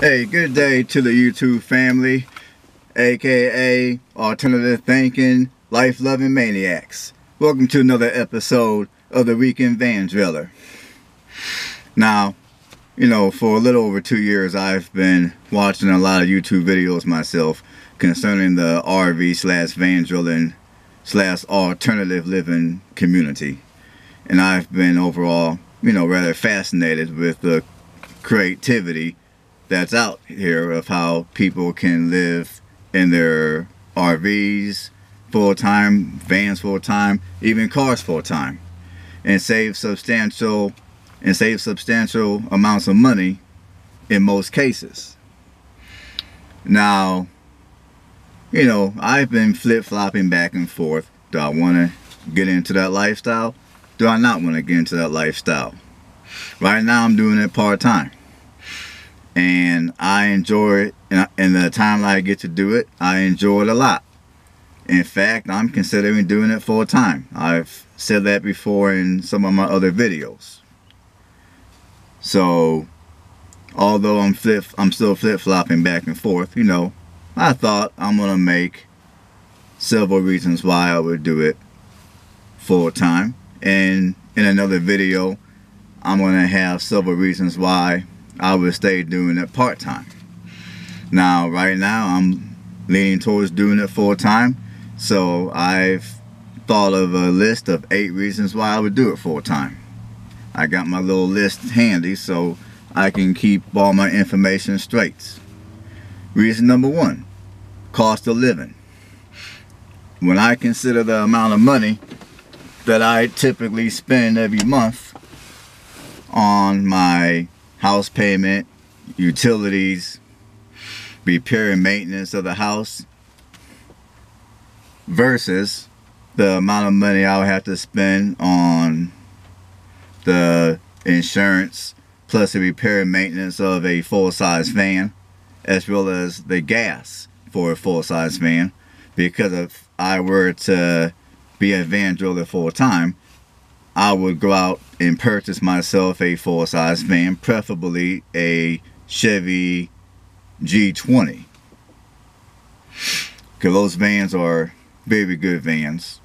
Hey, good day to the YouTube family, aka Alternative Thinking, Life Loving Maniacs. Welcome to another episode of the Weekend Van Driller. Now, for a little over 2 years, I've been watching a lot of YouTube videos myself concerning the RV/van drilling/alternative living community. And I've been overall, rather fascinated with the creativity that's out here of how people can live in their RVs full-time, vans full-time, even cars full-time, and save substantial amounts of money in most cases. Now, I've been flip-flopping back and forth. Do I want to get into that lifestyle? Do I not want to get into that lifestyle? Right now I'm doing it part-time, and I enjoy it, and the time that I get to do it, I enjoy it a lot. In fact, I'm considering doing it full-time. I've said that before in some of my other videos. So, although I'm still flip-flopping back and forth, I thought I'm going to make several reasons why I would do it full-time. And in another video, I'm going to have several reasons why I would stay doing it part-time. Now, right now, I'm leaning towards doing it full-time. So I've thought of a list of 8 reasons why I would do it full-time. I got my little list handy so I can keep all my information straight. Reason number 1, cost of living. When I consider the amount of money that I typically spend every month on my house payment, utilities, repair and maintenance of the house, versus the amount of money I would have to spend on the insurance plus the repair and maintenance of a full-size van, as well as the gas for a full-size van. Because if I were to be a van driller full-time, I would go out and purchase myself a full-size van, preferably a Chevy G20. Because those vans are very good vans.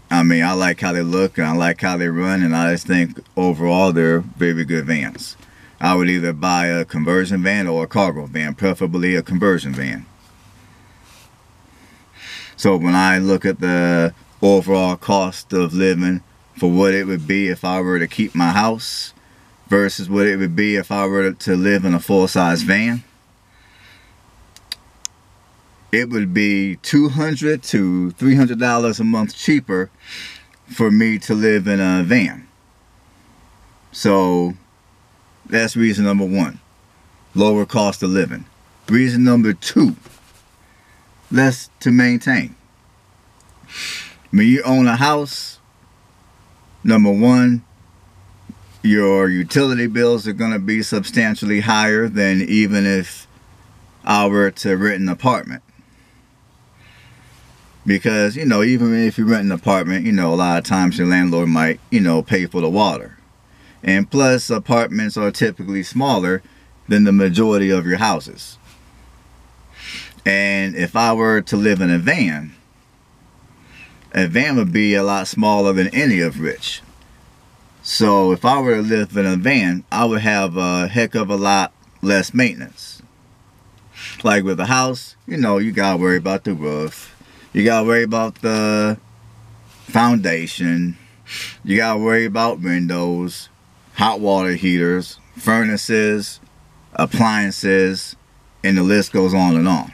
I mean, I like how they look and I like how they run, and I just think overall they're very good vans. I would either buy a conversion van or a cargo van, preferably a conversion van. So when I look at the overall cost of living for what it would be if I were to keep my house versus what it would be if I were to live in a full-size van, it would be $200 to $300 a month cheaper for me to live in a van. So that's reason number 1, lower cost of living. Reason number 2, less to maintain. When you own a house, number 1, your utility bills are going to be substantially higher than even if I were to rent an apartment. Because, even if you rent an apartment, a lot of times your landlord might, pay for the water. And plus, apartments are typically smaller than the majority of your houses. And if I were to live in a van would be a lot smaller than any of which. So if I were to live in a van, I would have a heck of a lot less maintenance. Like with a house, you gotta worry about the roof. You gotta worry about the foundation. You gotta worry about windows, hot water heaters, furnaces, appliances, and the list goes on and on.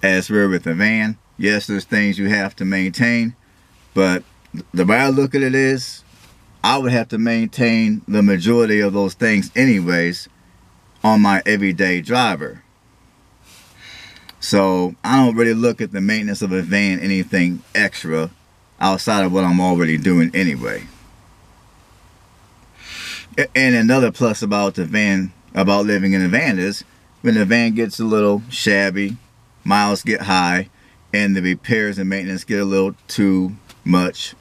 As for with a van, yes, there's things you have to maintain, but the way I look at it is, I would have to maintain the majority of those things anyways on my everyday driver. So I don't really look at the maintenance of a van anything extra outside of what I'm already doing anyway. And another plus about the van, about living in a van, is when the van gets a little shabby, miles get high, and the repairs and maintenance get a little too much,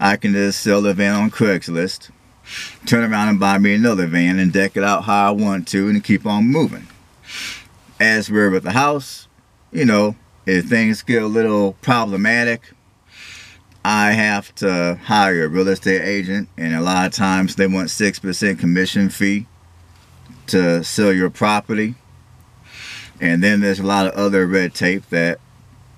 I can just sell the van on Craigslist, turn around and buy me another van and deck it out how I want to and keep on moving. As we're with the house, you know, if things get a little problematic, I have to hire a real estate agent, and a lot of times they want 6% commission fee to sell your property. And then there's a lot of other red tape that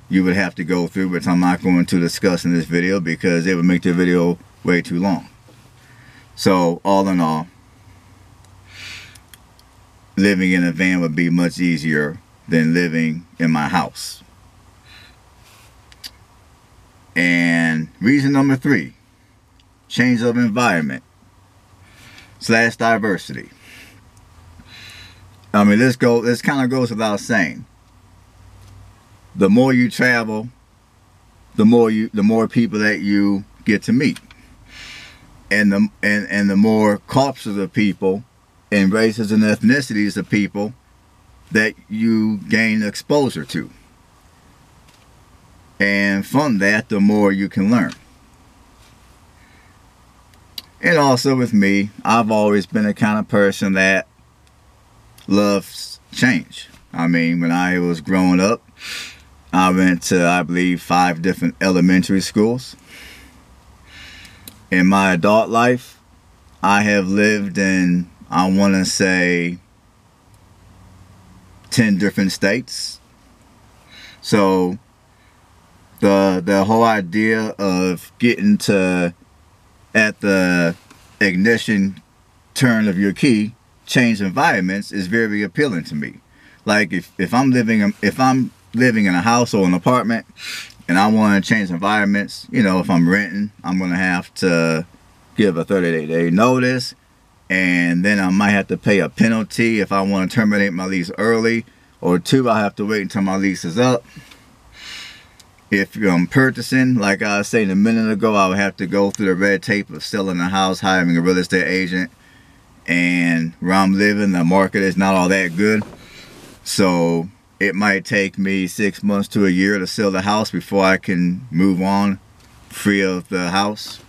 you would have to go through, which I'm not going to discuss in this video because it would make the video way too long. So all in all, living in a van would be much easier than living in my house. And reason number 3, change of environment / diversity. I mean, this kind of goes without saying. The more you travel, the more people that you get to meet, and the more cultures of people and races and ethnicities of people that you gain exposure to. And from that, the more you can learn. And also with me, I've always been the kind of person that loves change. I mean, when I was growing up, I went to, I believe, 5 different elementary schools. In my adult life, I have lived in, I want to say, 10 different states. So the whole idea of getting to, at the ignition turn of your key, change environments is very appealing to me. Like if I'm living in a house or an apartment and I want to change environments, you know, if I'm renting, I'm going to have to give a 30-day notice, and then I might have to pay a penalty if I want to terminate my lease early, or 2, I have to wait until my lease is up. If I'm purchasing, like I was saying a minute ago, I would have to go through the red tape of selling a house, hiring a real estate agent, and where I'm living, the market is not all that good. So it might take me 6 months to a year to sell the house before I can move on free of the house.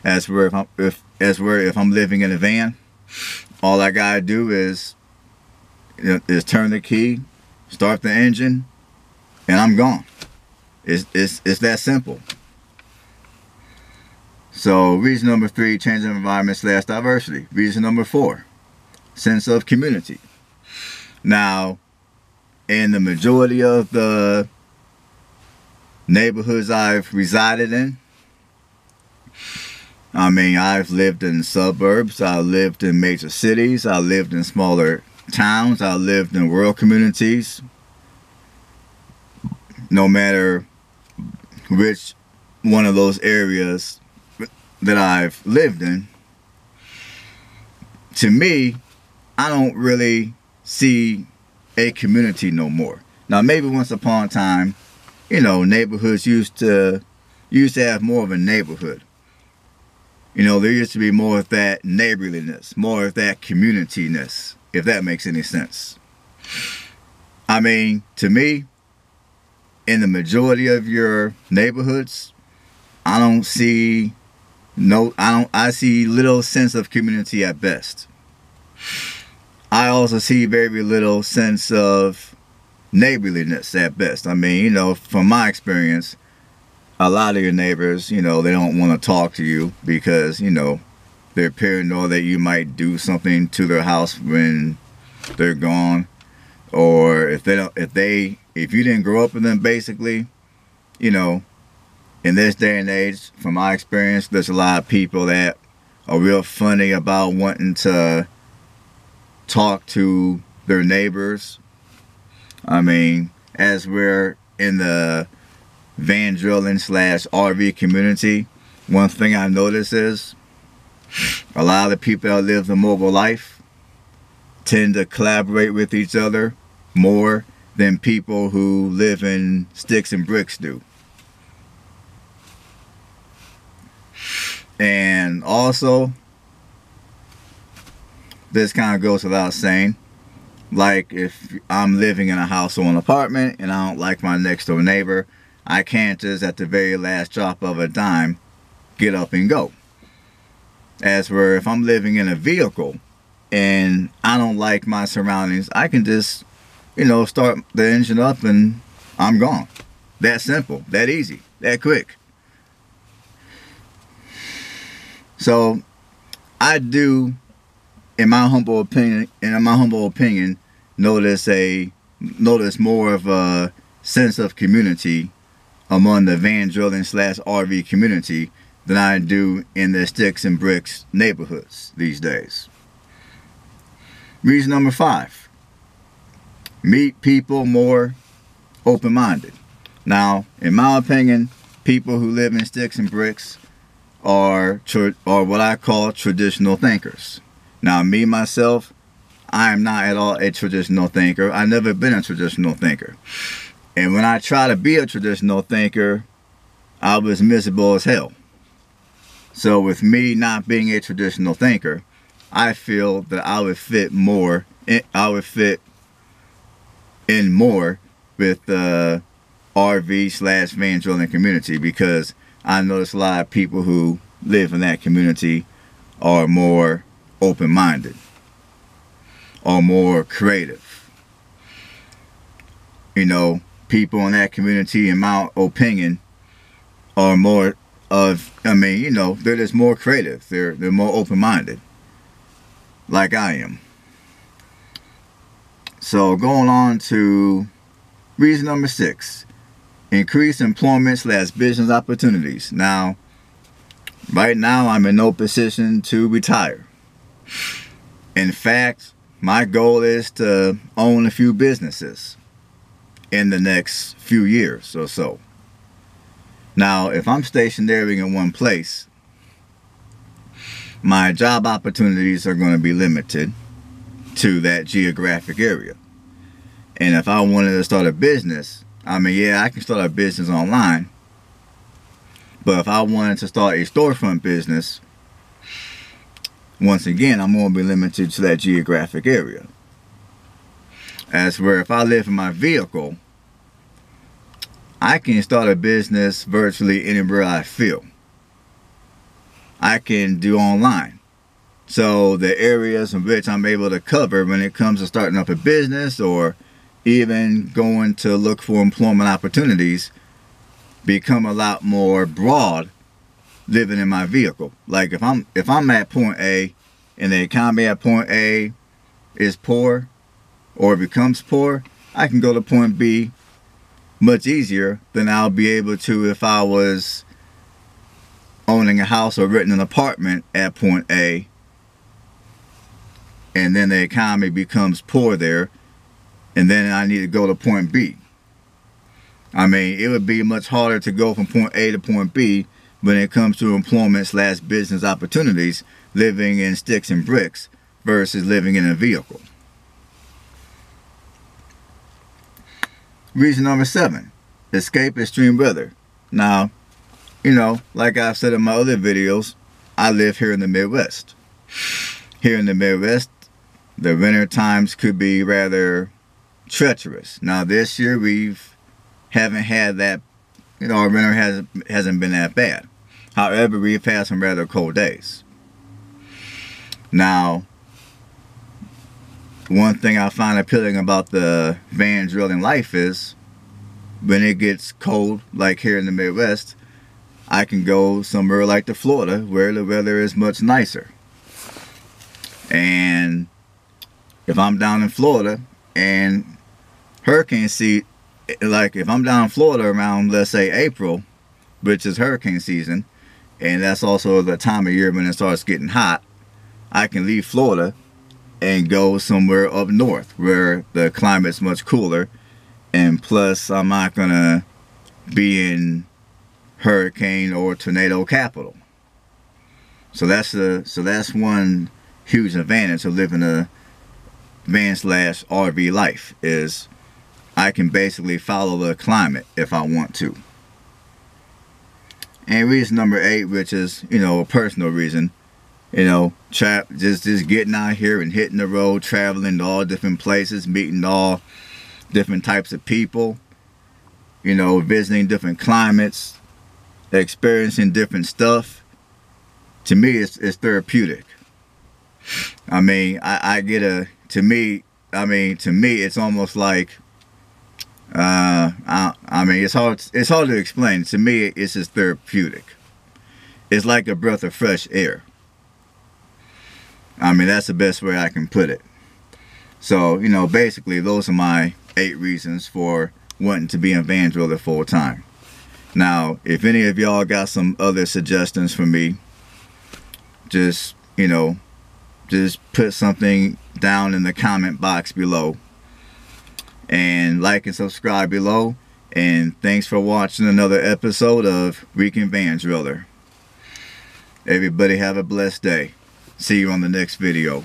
As where if I'm living in a van, all I gotta do is turn the key, start the engine, and I'm gone. It's that simple. So reason number 3, change of environment / diversity. Reason number 4, sense of community. Now, in the majority of the neighborhoods I've resided in, I mean, I've lived in suburbs, I lived in major cities, I lived in smaller towns, I lived in rural communities. No matter which one of those areas that I've lived in, to me, I don't really see a community no more. Now, maybe once upon a time, you know, neighborhoods used to have more of a neighborhood. You know, there used to be more of that neighborliness, more of that community-ness, if that makes any sense. I mean, to me, in the majority of your neighborhoods, I see little sense of community at best. I also see very little sense of neighborliness at best. I mean, you know, from my experience, a lot of your neighbors, you know, they don't want to talk to you because, you know, they're paranoid that you might do something to their house when they're gone. Or if you didn't grow up with them, basically, you know, in this day and age, from my experience, there's a lot of people that are real funny about wanting to talk to their neighbors. I mean, as we're in the van drilling / RV community, one thing I notice is a lot of the people that live the mobile life tend to collaborate with each other more than people who live in sticks and bricks do. And also, this kind of goes without saying, like if I'm living in a house or an apartment and I don't like my next door neighbor, I can't just at the very last drop of a dime get up and go. As where if I'm living in a vehicle and I don't like my surroundings, I can just start the engine up and I'm gone. That simple, that easy, that quick. So I do, in my humble opinion, notice more of a sense of community among the van drilling / RV community than I do in the sticks and bricks neighborhoods these days. Reason number 5, meet people more open-minded. Now, in my opinion, people who live in sticks and bricks are what I call traditional thinkers. Now, me, myself, I am not at all a traditional thinker. I've never been a traditional thinker. And when I try to be a traditional thinker, I was miserable as hell. So with me not being a traditional thinker, I feel that I would fit in more with the RV / van drilling community, because I notice a lot of people who live in that community are more open-minded, are more creative. People in that community, in my opinion, are more of, they're just more creative. They're more open-minded, like I am. So going on to reason number 6, increase employment / business opportunities. Now, right now, I'm in no position to retire. In fact, my goal is to own a few businesses in the next few years or so. Now, if I'm stationary in one place, my job opportunities are going to be limited to that geographic area. And if I wanted to start a business, I can start a business online. But if I wanted to start a storefront business, once again, I'm going to be limited to that geographic area. As where if I live in my vehicle, I can start a business virtually anywhere I feel. I can do online. So the areas in which I'm able to cover when it comes to starting up a business or even going to look for employment opportunities become a lot more broad living in my vehicle. Like if I'm at point A and the economy at point A is poor or becomes poor, I can go to point B much easier than I'll be able to if I was owning a house or renting an apartment at point A and then the economy becomes poor there and then I need to go to point B. It would be much harder to go from point A to point B when it comes to employment / business opportunities living in sticks and bricks versus living in a vehicle. Reason number 7, escape extreme weather. Now, like I've said in my other videos, I live here in the Midwest. Here in the Midwest, the winter times could be rather treacherous. Now this year we haven't had that, our winter hasn't been that bad. However, we've had some rather cold days. Now, one thing I find appealing about the van drilling life is when it gets cold, like here in the Midwest, I can go somewhere like to Florida where the weather is much nicer. And if I'm down in Florida and hurricane season, like if I'm down in Florida around, let's say April, which is hurricane season, and that's also the time of year when it starts getting hot, I can leave Florida and go somewhere up north where the climate's much cooler, and plus I'm not gonna be in hurricane or tornado capital. So that's one huge advantage of living a van / RV life, is I can basically follow the climate if I want to. And reason number 8, which is, a personal reason, just getting out here and hitting the road, traveling to all different places, meeting all different types of people, visiting different climates, experiencing different stuff. To me, it's therapeutic. To me, I mean, to me, it's almost like, I mean, it's hard to explain. To me, it's just therapeutic. It's like a breath of fresh air. I mean, that's the best way I can put it. So, you know, basically, those are my 8 reasons for wanting to be in van driller full time. Now, if any of y'all got some other suggestions for me, just, you know, just put something down in the comment box below. And like and subscribe below. And thanks for watching another episode of Weekend Van Driller. Everybody have a blessed day. See you on the next video.